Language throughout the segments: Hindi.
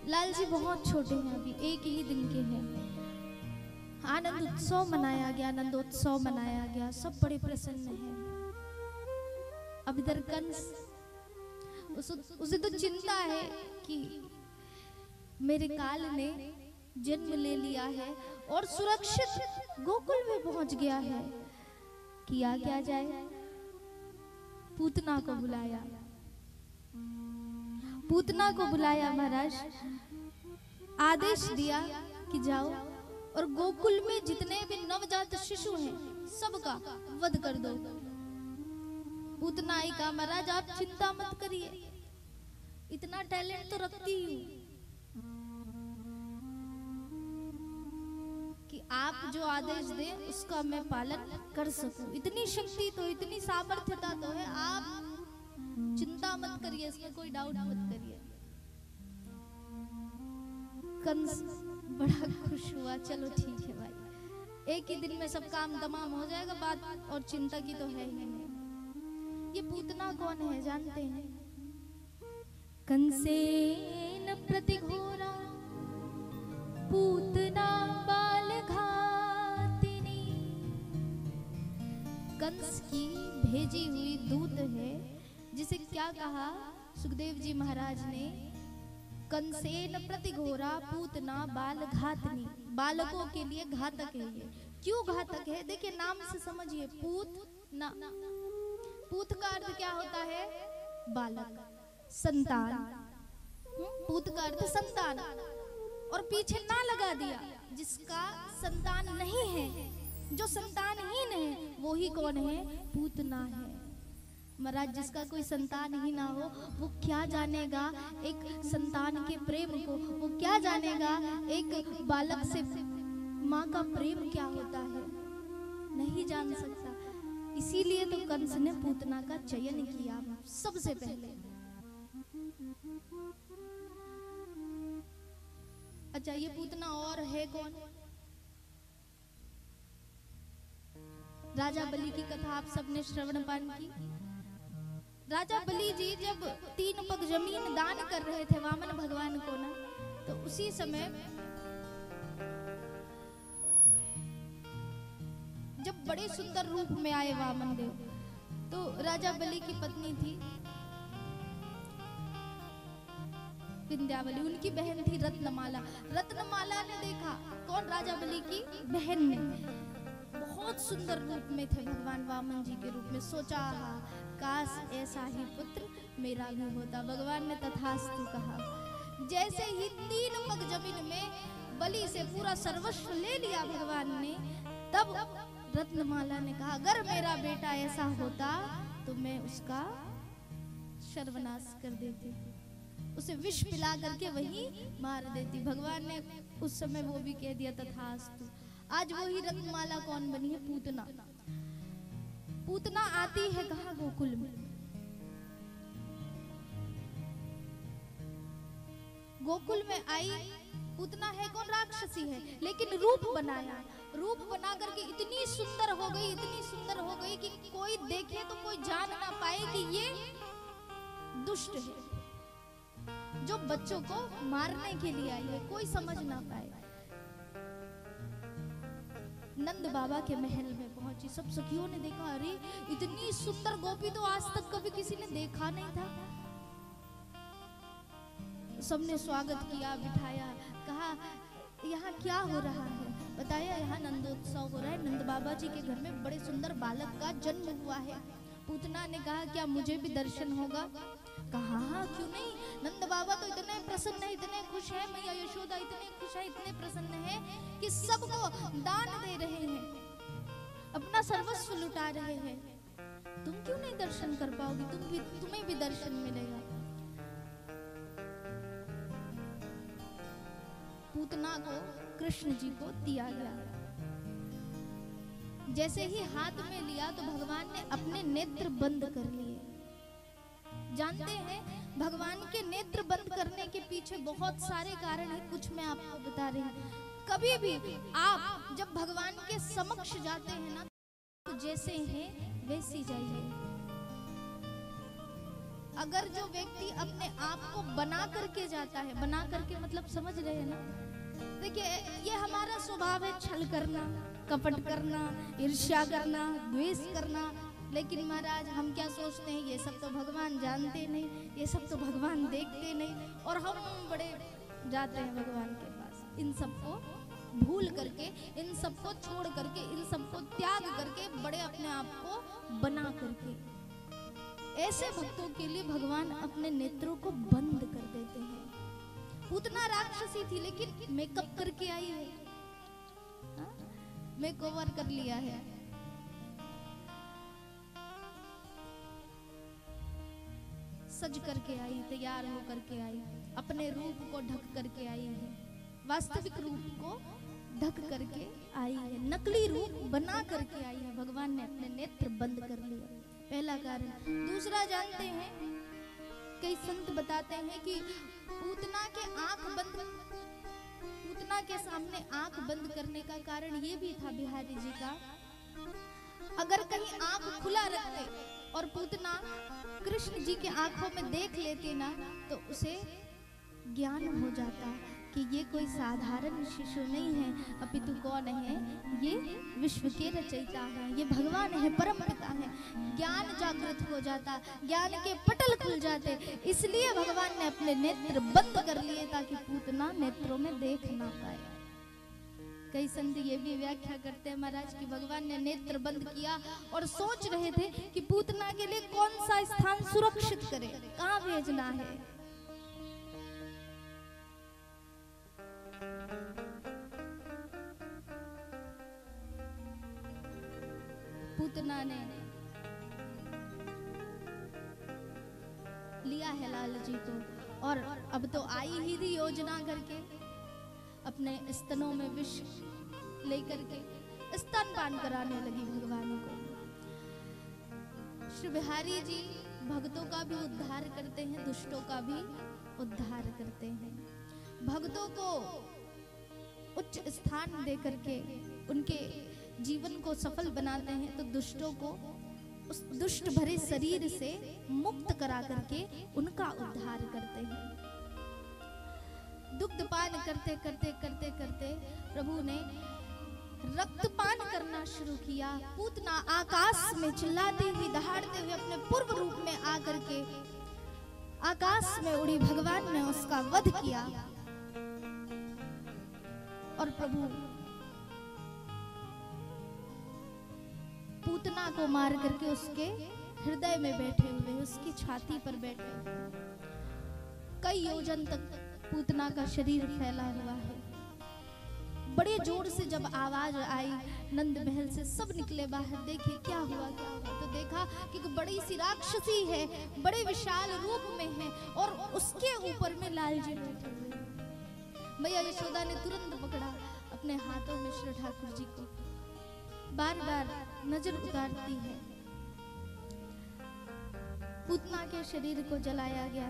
लाल जी बहुत छोटे हैं, अभी एक ही दिन के हैं। आनंद उत्सव मनाया गया, आनंदोत्सव मनाया गया, सब बड़े प्रसन्न हैं। अब इधर कंस, उसे तो चिंता है कि मेरे काल ने जन्म ले लिया है और सुरक्षित गोकुल में पहुंच गया है। किया क्या जाए, पूतना को बुलाया, पूतना को बुलाया महाराज, आदेश दिया कि जाओ और गोकुल में जितने भी नवजात शिशु हैं सबका वध कर दो। पूतना आई कहा महाराज आप चिंता मत करिए, इतना टैलेंट तो रखती हूँ कि आप जो आदेश दे उसका मैं पालन कर सकूं। इतनी शक्ति तो, इतनी सामर्थ्यता तो है, आप चिंता मत करिए, इसमें कोई डाउट मत करिए। कंस बड़ा खुश हुआ, चलो ठीक है भाई, एक ही दिन में सब काम तमाम हो जाएगा, बात और चिंता की तो है ही नहीं। ये पूतना कौन है जानते हैं? कंसेन प्रतिघोरा पूतना बाल घातिनी। कंस की भेजी हुई दूत है, जिसे क्या कहा सुखदेव जी महाराज ने? कंसेन प्रतिघोरा पूतना बाल घातनी, बालकों के लिए घातक है। ये क्यों घातक है? देखिए नाम से समझिए, पूतना, पूत का अर्थ क्या होता है? बालक, संतान। पूत का अर्थ संतान, और पीछे ना लगा दिया जिसका संतान नहीं है, जो संतानहीन है वो ही कौन है? पूतना है। महाराज जिसका कोई संतान ही ना हो वो क्या जानेगा एक संतान के प्रेम को, वो क्या जानेगा एक बालक से माँ का प्रेम क्या होता है, नहीं जान सकता। इसीलिए तो कंस ने पूतना का चयन किया सबसे पहले। अच्छा ये पूतना और है कौन? राजा बलि की कथा आप सबने श्रवण पान की। राजा बलि जी जब 3 पग जमीन दान कर रहे थे वामन भगवान को ना, तो उसी समय जब बड़े सुंदर रूप में आए वामन देव, तो राजा बलि की पत्नी थी विंध्यावली, उनकी बहन थी रत्नमाला। रत्नमाला ने देखा, कौन? राजा बलि की बहन ने, बहुत सुंदर रूप में थे भगवान वामन जी के रूप में। सोचा काश ऐसा ही पुत्र मेरा भी होता। भगवान ने तथास्तु कहा। जैसे ही 3 पग जमीन में बलि से पूरा सर्वस्व ले लिया भगवान ने, तब रत्नमाला ने कहा अगर मेरा बेटा ऐसा होता तो मैं उसका सर्वनाश कर देती, उसे विष पिला करके वही मार देती। भगवान ने उस समय वो भी कह दिया तथास्तु। आज वही रत्नमाला कौन बनी है? पूतना। पूतना आती है कहाँ? गोकुल में। गोकुल में आई पूतना है कौन? राक्षसी है, लेकिन रूप बनाया। रूप बना करके इतनी सुंदर हो गई, इतनी सुंदर हो गई कि कोई देखे तो कोई जान ना पाए कि ये दुष्ट है, जो बच्चों को मारने के लिए आई है, कोई समझ ना पाए। नंद बाबा के महल में पहुंची, सब सखियों ने देखा, अरे इतनी सुंदर गोपी तो आज तक कभी किसी ने देखा नहीं था। सबने स्वागत किया, बिठाया, कहा यहाँ क्या हो रहा है? बताया यहाँ नंदोत्सव हो रहा है, नंद बाबा जी के घर में बड़े सुंदर बालक का जन्म हुआ है। पूतना ने कहा क्या मुझे भी दर्शन होगा? कहा हाँ क्यों नहीं, नंद बाबा तो इतने प्रसन्न है, इतने खुश है, मैया यशोदा इतने खुश है, इतने प्रसन्न है कि सबको दान दे रहे हैं, अपना सर्वस्व लुटा रहे हैं। तुम क्यों नहीं दर्शन कर पाओगी? तुम्हें भी दर्शन मिलेगा। पूतना को कृष्ण जी को दिया गया। जैसे ही हाथ में लिया तो भगवान ने अपने नेत्र बंद कर लिए। जानते हैं भगवान के नेत्र बंद करने के पीछे बहुत सारे कारण हैं, कुछ मैं आपको बता रही हूँ। कभी भी आप जब भगवान के समक्ष जाते हैं ना, तो जैसे हैं वैसी जाइए। अगर जो व्यक्ति अपने आप को बना करके जाता है, बना करके मतलब समझ रहे हैं ना, देखिए ये हमारा स्वभाव है, छल करना, कपट करना, ईर्ष्या करना, द्वेष करना। लेकिन महाराज हम क्या सोचते हैं, ये सब तो भगवान जानते नहीं, ये सब तो भगवान देखते नहीं, और हम बड़े जाते हैं भगवान के पास। इन सबको भूल करके, इन सबको छोड़ करके, इन सबको त्याग करके, बड़े अपने आप को बना करके, ऐसे भक्तों के लिए भगवान अपने नेत्रों को बंद कर देते हैं। पूतना राक्षसी थी लेकिन मेकअप करके आई है, मेकओवर कर लिया है। सज करके आई, तैयार हो करके आई, अपने रूप को ढक करके आई है, वास्तविक रूप को ढक करके आई है, नकली रूप बना करके आई है। भगवान ने अपने नेत्र बंद कर लिए, पहला कारण। दूसरा जानते हैं, कई संत बताते हैं कि पूतना के आंख बंद, पूतना के सामने आंख बंद करने का कारण ये भी था बिहारी जी का, अगर कहीं आंख खुला रखते और पूतना कृष्ण जी की आंखों में देख लेती ना, तो उसे ज्ञान हो जाता कि ये कोई साधारण शिशु नहीं है, अपितु कौन है, ये विश्व के रचयिता है, ये भगवान है, परम पिता है। ज्ञान जागृत हो जाता, ज्ञान के पटल खुल जाते। इसलिए भगवान ने अपने नेत्र बंद कर लिए ताकि पूतना नेत्रों में देख ना पाए। कई संत ये भी व्याख्या करते हैं महाराज कि भगवान ने नेत्र बंद किया और सोच रहे थे कि पूतना के लिए कौन सा स्थान सुरक्षित करे, कहाँ भेजना है। पूतना ने लिया है लाल जी को, और अब तो आई ही थी योजना करके, अपने स्तनों में विष लेकर के स्तनपान कराने लगी भगवान को। श्री बिहारी जी भक्तों का भी उद्धार करते हैं, दुष्टों का भी उद्धार करते हैं। भक्तों को उच्च स्थान दे करके उनके जीवन को सफल बनाते हैं, तो दुष्टों को उस दुष्ट भरे शरीर से मुक्त करा करके उनका उद्धार करते हैं। दुग्धपान करते करते करते करते प्रभु ने रक्तपान करना शुरू किया। पूतना आकाश में चिल्लाती हुई, दहाड़ते हुए अपने पूर्व रूप में आकर के आकाश में उड़ी। भगवान ने उसका वध किया और प्रभु पूतना को मार करके उसके हृदय में बैठे हुए, उसकी छाती पर बैठे हुए, कई योजन तक पूतना का शरीर फैला हुआ है। बड़े जोर से जब आवाज आई नंद महल से, सब निकले बाहर, देखे क्या हुआ क्या हुआ। तो देखा कि बड़ी सी राक्षसी है, बड़े विशाल रूप में है, और उसके ऊपर में लाल जी बैठे हुए। मैया यशोदा ने तुरंत पकड़ा अपने हाथों में श्री ठाकुर जी को, बार बार नजर उतारती है। पूतना के शरीर को जलाया गया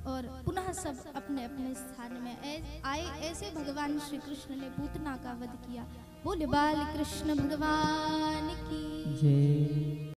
और पुनः सब अपने अपने स्थान में आए। ऐसे भगवान श्री कृष्ण ने पूतना का वध किया। बोले बाल कृष्ण भगवान की जय।